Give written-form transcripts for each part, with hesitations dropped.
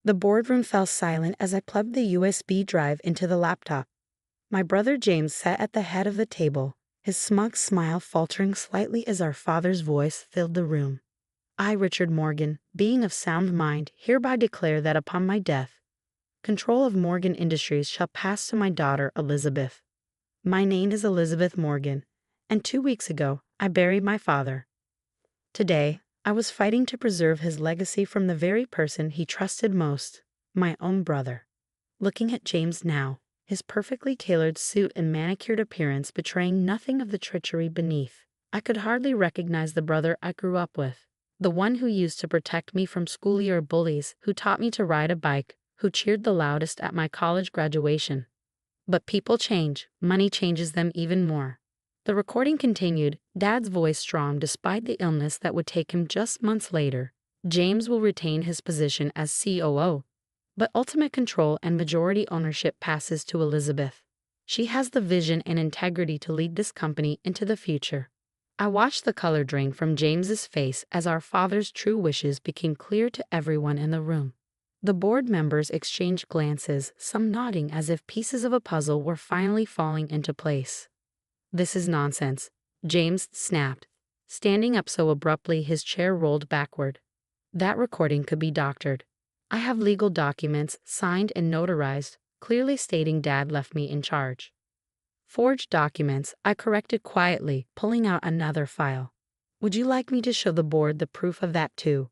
The boardroom fell silent as I plugged the USB drive into the laptop. My brother James sat at the head of the table, his smug smile faltering slightly as our father's voice filled the room. I, Richard Morgan, being of sound mind, hereby declare that upon my death, control of Morgan Industries shall pass to my daughter Elizabeth. My name is Elizabeth Morgan, and 2 weeks ago I buried my father. Today, I was fighting to preserve his legacy from the very person he trusted most, my own brother. Looking at James now, his perfectly tailored suit and manicured appearance betraying nothing of the treachery beneath, I could hardly recognize the brother I grew up with, the one who used to protect me from schoolyard bullies, who taught me to ride a bike, who cheered the loudest at my college graduation. But people change, money changes them even more. The recording continued, Dad's voice strong despite the illness that would take him just months later. James will retain his position as COO, but ultimate control and majority ownership passes to Elizabeth. She has the vision and integrity to lead this company into the future. I watched the color drain from James's face as our father's true wishes became clear to everyone in the room. The board members exchanged glances, some nodding as if pieces of a puzzle were finally falling into place. "This is nonsense," James snapped, standing up so abruptly his chair rolled backward. "That recording could be doctored. I have legal documents signed and notarized, clearly stating Dad left me in charge." "Forged documents," I corrected quietly, pulling out another file. "Would you like me to show the board the proof of that too?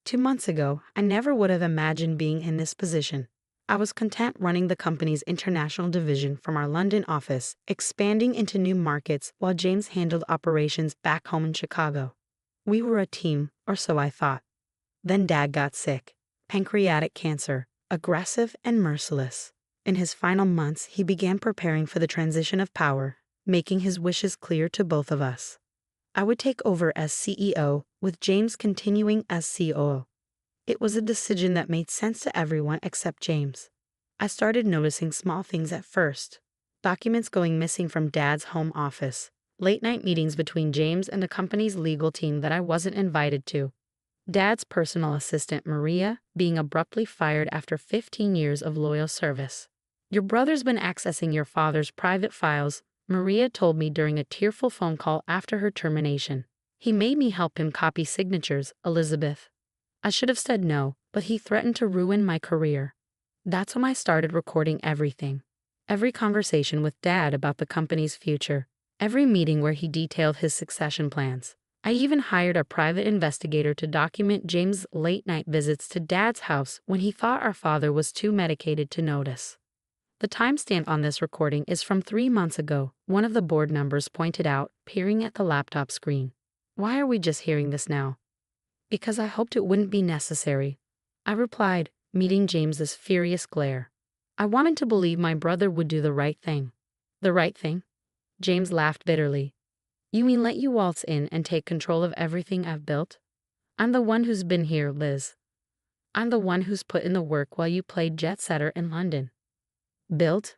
2 months ago, I never would have imagined being in this position. I was content running the company's international division from our London office, expanding into new markets while James handled operations back home in Chicago. We were a team, or so I thought. Then Dad got sick. Pancreatic cancer, aggressive and merciless. In his final months, he began preparing for the transition of power, making his wishes clear to both of us. I would take over as CEO, with James continuing as COO. It was a decision that made sense to everyone except James. I started noticing small things at first. Documents going missing from Dad's home office. Late-night meetings between James and the company's legal team that I wasn't invited to. Dad's personal assistant, Maria, being abruptly fired after 15 years of loyal service. "Your brother's been accessing your father's private files," Maria told me during a tearful phone call after her termination. "He made me help him copy signatures, Elizabeth. I should have said no, but he threatened to ruin my career." That's when I started recording everything. Every conversation with Dad about the company's future. Every meeting where he detailed his succession plans. I even hired a private investigator to document James' late-night visits to Dad's house when he thought our father was too medicated to notice. The timestamp on this recording is from 3 months ago, one of the board members pointed out, peering at the laptop screen. "Why are we just hearing this now?" "Because I hoped it wouldn't be necessary," I replied, meeting James's furious glare. "I wanted to believe my brother would do the right thing." "The right thing?" James laughed bitterly. "You mean let you waltz in and take control of everything I've built? I'm the one who's been here, Liz. I'm the one who's put in the work while you played jet setter in London." "Built?"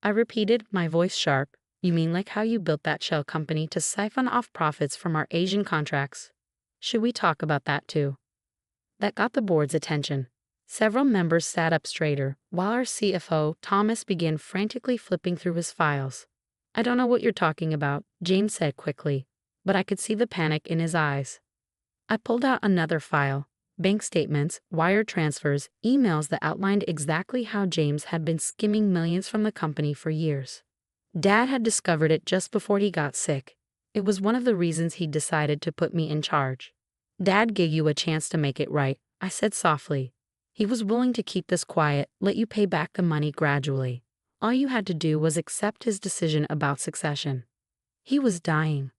I repeated, my voice sharp. "You mean like how you built that shell company to siphon off profits from our Asian contracts? Should we talk about that too?" That got the board's attention. Several members sat up straighter, while our CFO, Thomas, began frantically flipping through his files. "I don't know what you're talking about," James said quickly, but I could see the panic in his eyes. I pulled out another file, bank statements, wire transfers, emails that outlined exactly how James had been skimming millions from the company for years. Dad had discovered it just before he got sick. It was one of the reasons he decided to put me in charge. "Dad gave you a chance to make it right," I said softly. "He was willing to keep this quiet, let you pay back the money gradually. All you had to do was accept his decision about succession." "He was dying,"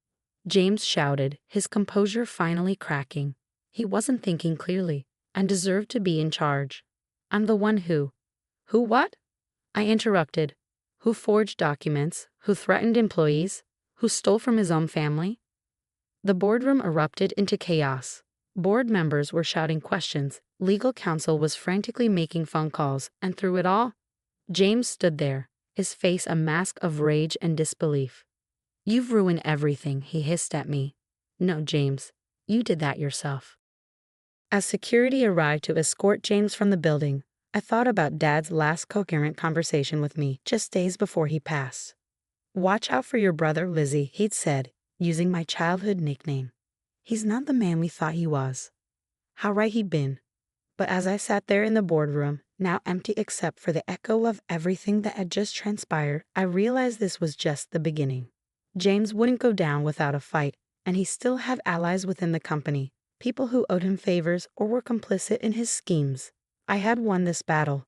James shouted, his composure finally cracking. He wasn't thinking clearly, and deserved to be in charge. "I'm the one who—" "Who what?" I interrupted. "Who forged documents, who threatened employees, who stole from his own family?" The boardroom erupted into chaos. Board members were shouting questions, legal counsel was frantically making phone calls, and through it all, James stood there, his face a mask of rage and disbelief. "You've ruined everything," he hissed at me. "No, James, you did that yourself." As security arrived to escort James from the building, I thought about Dad's last coherent conversation with me just days before he passed. "Watch out for your brother, Lizzie," he'd said, using my childhood nickname. "He's not the man we thought he was." How right he'd been. But as I sat there in the boardroom, now empty except for the echo of everything that had just transpired, I realized this was just the beginning. James wouldn't go down without a fight, and he still had allies within the company, people who owed him favors or were complicit in his schemes. I had won this battle,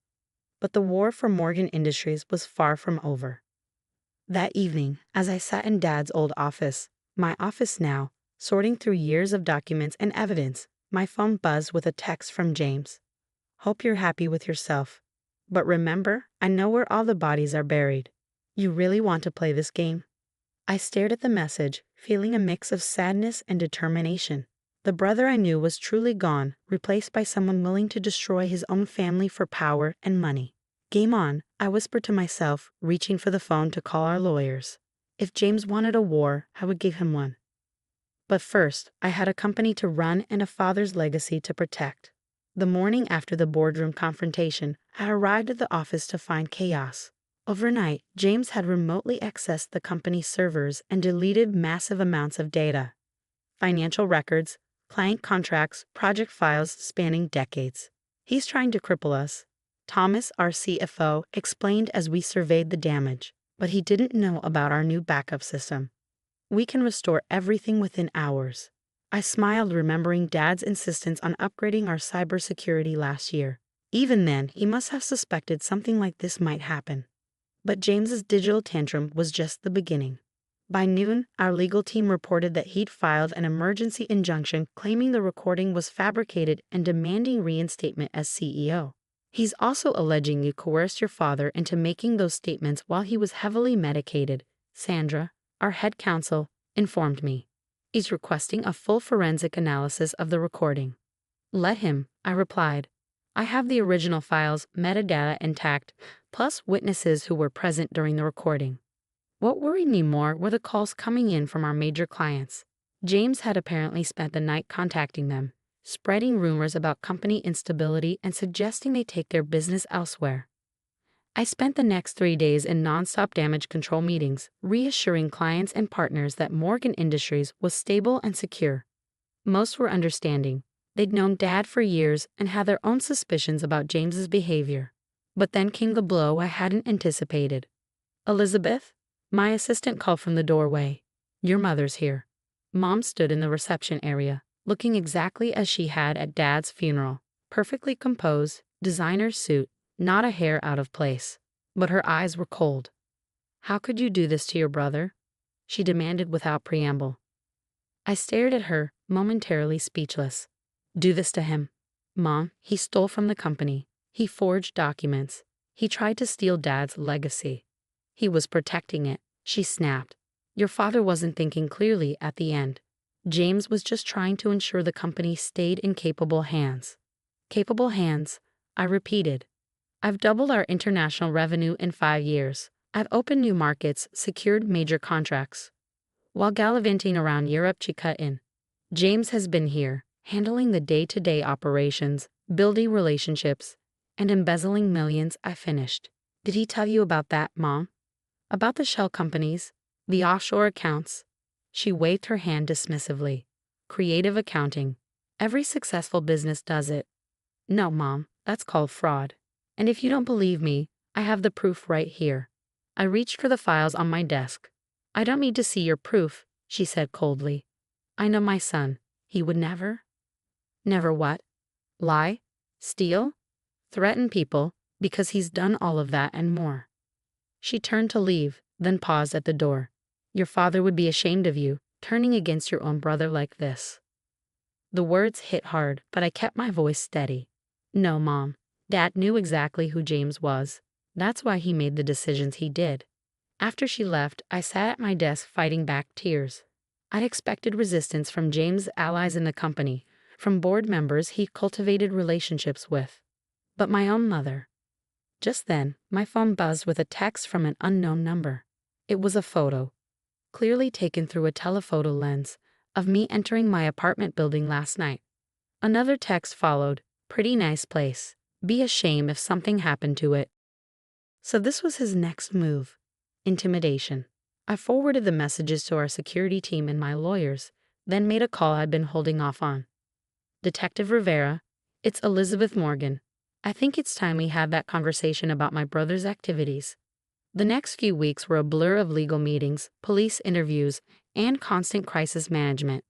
but the war for Morgan Industries was far from over. That evening, as I sat in Dad's old office, my office now, sorting through years of documents and evidence, my phone buzzed with a text from James. "Hope you're happy with yourself. But remember, I know where all the bodies are buried. You really want to play this game?" I stared at the message, feeling a mix of sadness and determination. The brother I knew was truly gone, replaced by someone willing to destroy his own family for power and money. "Game on," I whispered to myself, reaching for the phone to call our lawyers. If James wanted a war, I would give him one. But first, I had a company to run and a father's legacy to protect. The morning after the boardroom confrontation, I arrived at the office to find chaos. Overnight, James had remotely accessed the company's servers and deleted massive amounts of data. Financial records, client contracts, project files spanning decades. "He's trying to cripple us," Thomas, our CFO, explained as we surveyed the damage. But he didn't know about our new backup system. "We can restore everything within hours." I smiled, remembering Dad's insistence on upgrading our cybersecurity last year. Even then, he must have suspected something like this might happen. But James's digital tantrum was just the beginning. By noon, our legal team reported that he'd filed an emergency injunction claiming the recording was fabricated and demanding reinstatement as CEO. "He's also alleging you coerced your father into making those statements while he was heavily medicated," Sandra, our head counsel, informed me. "He's requesting a full forensic analysis of the recording." "Let him," I replied. "I have the original files, metadata intact, plus witnesses who were present during the recording." What worried me more were the calls coming in from our major clients. James had apparently spent the night contacting them, spreading rumors about company instability and suggesting they take their business elsewhere. I spent the next 3 days in nonstop damage control meetings, reassuring clients and partners that Morgan Industries was stable and secure. Most were understanding. They'd known Dad for years and had their own suspicions about James's behavior. But then came the blow I hadn't anticipated. "Elizabeth?" My assistant called from the doorway. "Your mother's here." Mom stood in the reception area, looking exactly as she had at Dad's funeral. Perfectly composed, designer suit, not a hair out of place. But her eyes were cold. "How could you do this to your brother?" she demanded without preamble. I stared at her, momentarily speechless. "Do this to him. Mom, he stole from the company. He forged documents. He tried to steal Dad's legacy. He was protecting it," she snapped. "Your father wasn't thinking clearly at the end. James was just trying to ensure the company stayed in capable hands." "Capable hands," I repeated. "I've doubled our international revenue in 5 years. I've opened new markets, secured major contracts." While gallivanting around Europe, she cut in. "James has been here, handling the day-to-day operations, building relationships, and embezzling millions." I finished. "Did he tell you about that, Mom? About the shell companies, the offshore accounts?" She waved her hand dismissively. "Creative accounting. Every successful business does it." "No, Mom, that's called fraud. And if you don't believe me, I have the proof right here." I reached for the files on my desk. "I don't need to see your proof," she said coldly. "I know my son. He would never." "Never what?" "Lie? Steal? Threaten people? Because he's done all of that and more." She turned to leave, then paused at the door. "Your father would be ashamed of you, turning against your own brother like this." The words hit hard, but I kept my voice steady. "No, Mom. Dad knew exactly who James was. That's why he made the decisions he did." After she left, I sat at my desk fighting back tears. I'd expected resistance from James' allies in the company, from board members he cultivated relationships with. But my own mother. Just then, my phone buzzed with a text from an unknown number. It was a photo, clearly taken through a telephoto lens, of me entering my apartment building last night. Another text followed. "Pretty nice place. Be ashamed if something happened to it. So this was his next move. Intimidation. I forwarded the messages to our security team and my lawyers, then made a call I'd been holding off on. Detective Rivera, it's Elizabeth Morgan. I think it's time we had that conversation about my brother's activities. The next few weeks were a blur of legal meetings, police interviews, and constant crisis management.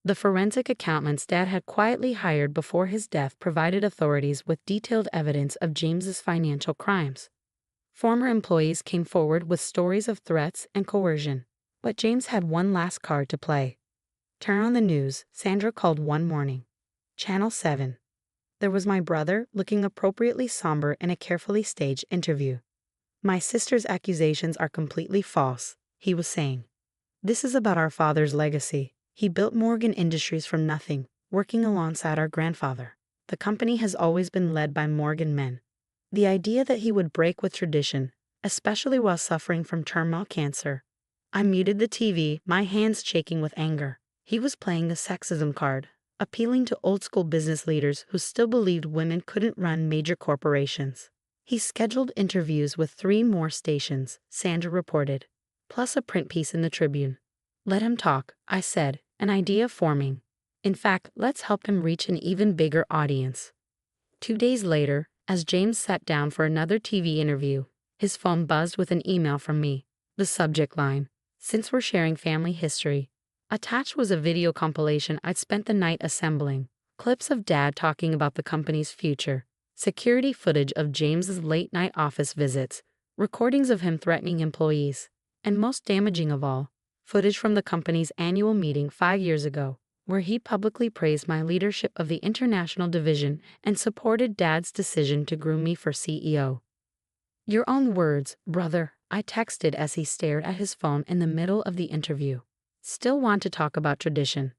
The forensic accountants Dad had quietly hired before his death provided authorities with detailed evidence of James's financial crimes. Former employees came forward with stories of threats and coercion, but James had one last card to play. Turn on the news, Sandra called one morning. Channel 7. There was my brother, looking appropriately somber in a carefully staged interview. My sister's accusations are completely false, he was saying. This is about our father's legacy. He built Morgan Industries from nothing, working alongside our grandfather. The company has always been led by Morgan men. The idea that he would break with tradition, especially while suffering from terminal cancer. I muted the TV, my hands shaking with anger. He was playing the sexism card, appealing to old-school business leaders who still believed women couldn't run major corporations. He scheduled interviews with 3 more stations, Sandra reported, plus a print piece in the Tribune. Let him talk, I said, an idea forming. In fact, let's help him reach an even bigger audience. 2 days later, as James sat down for another TV interview, his phone buzzed with an email from me. The subject line, since we're sharing family history. Attached was a video compilation I'd spent the night assembling, clips of Dad talking about the company's future, security footage of James's late-night office visits, recordings of him threatening employees, and most damaging of all, footage from the company's annual meeting 5 years ago, where he publicly praised my leadership of the international division and supported Dad's decision to groom me for CEO. Your own words, brother, I texted as he stared at his phone in the middle of the interview. Still want to talk about tradition.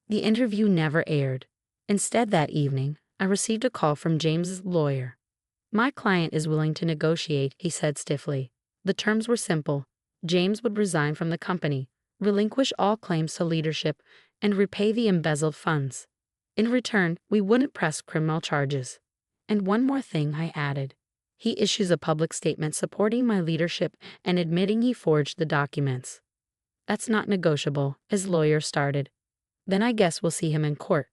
The interview never aired. Instead that evening, I received a call from James's lawyer. My client is willing to negotiate, he said stiffly. The terms were simple. James would resign from the company, relinquish all claims to leadership, and repay the embezzled funds. In return, we wouldn't press criminal charges. And one more thing, I added. He issues a public statement supporting my leadership and admitting he forged the documents. That's not negotiable, his lawyer started. Then I guess we'll see him in court.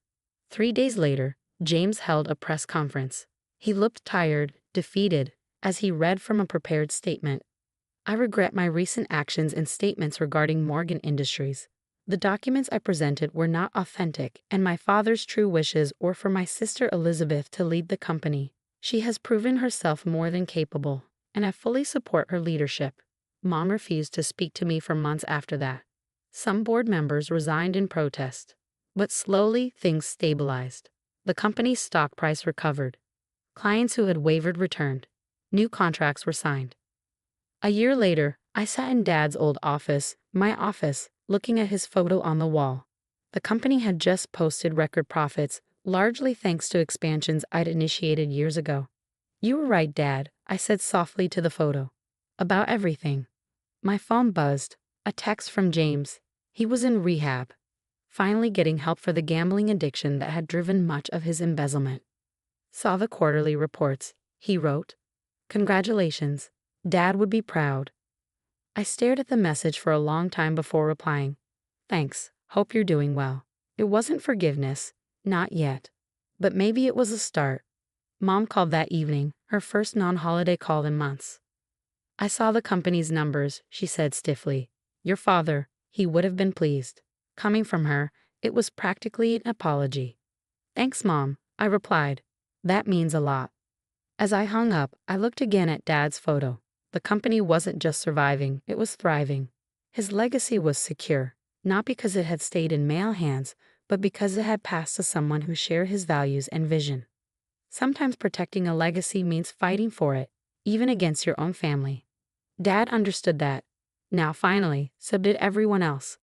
3 days later, James held a press conference. He looked tired, defeated, as he read from a prepared statement. I regret my recent actions and statements regarding Morgan Industries. The documents I presented were not authentic, and my father's true wishes were for my sister Elizabeth to lead the company. She has proven herself more than capable, and I fully support her leadership. Mom refused to speak to me for months after that. Some board members resigned in protest. But slowly, things stabilized. The company's stock price recovered. Clients who had wavered returned. New contracts were signed. A year later, I sat in Dad's old office, my office, looking at his photo on the wall. The company had just posted record profits, largely thanks to expansions I'd initiated years ago. You were right, Dad, I said softly to the photo. About everything. My phone buzzed. A text from James. He was in rehab, finally getting help for the gambling addiction that had driven much of his embezzlement. Saw the quarterly reports, he wrote. Congratulations. Dad would be proud. I stared at the message for a long time before replying. Thanks, hope you're doing well. It wasn't forgiveness, not yet. But maybe it was a start. Mom called that evening, her first non-holiday call in months. I saw the company's numbers, she said stiffly. Your father, he would have been pleased. Coming from her, it was practically an apology. Thanks, Mom, I replied. That means a lot. As I hung up, I looked again at Dad's photo. The company wasn't just surviving, it was thriving. His legacy was secure, not because it had stayed in male hands, but because it had passed to someone who shared his values and vision. Sometimes protecting a legacy means fighting for it, even against your own family. Dad understood that. Now finally, so did everyone else.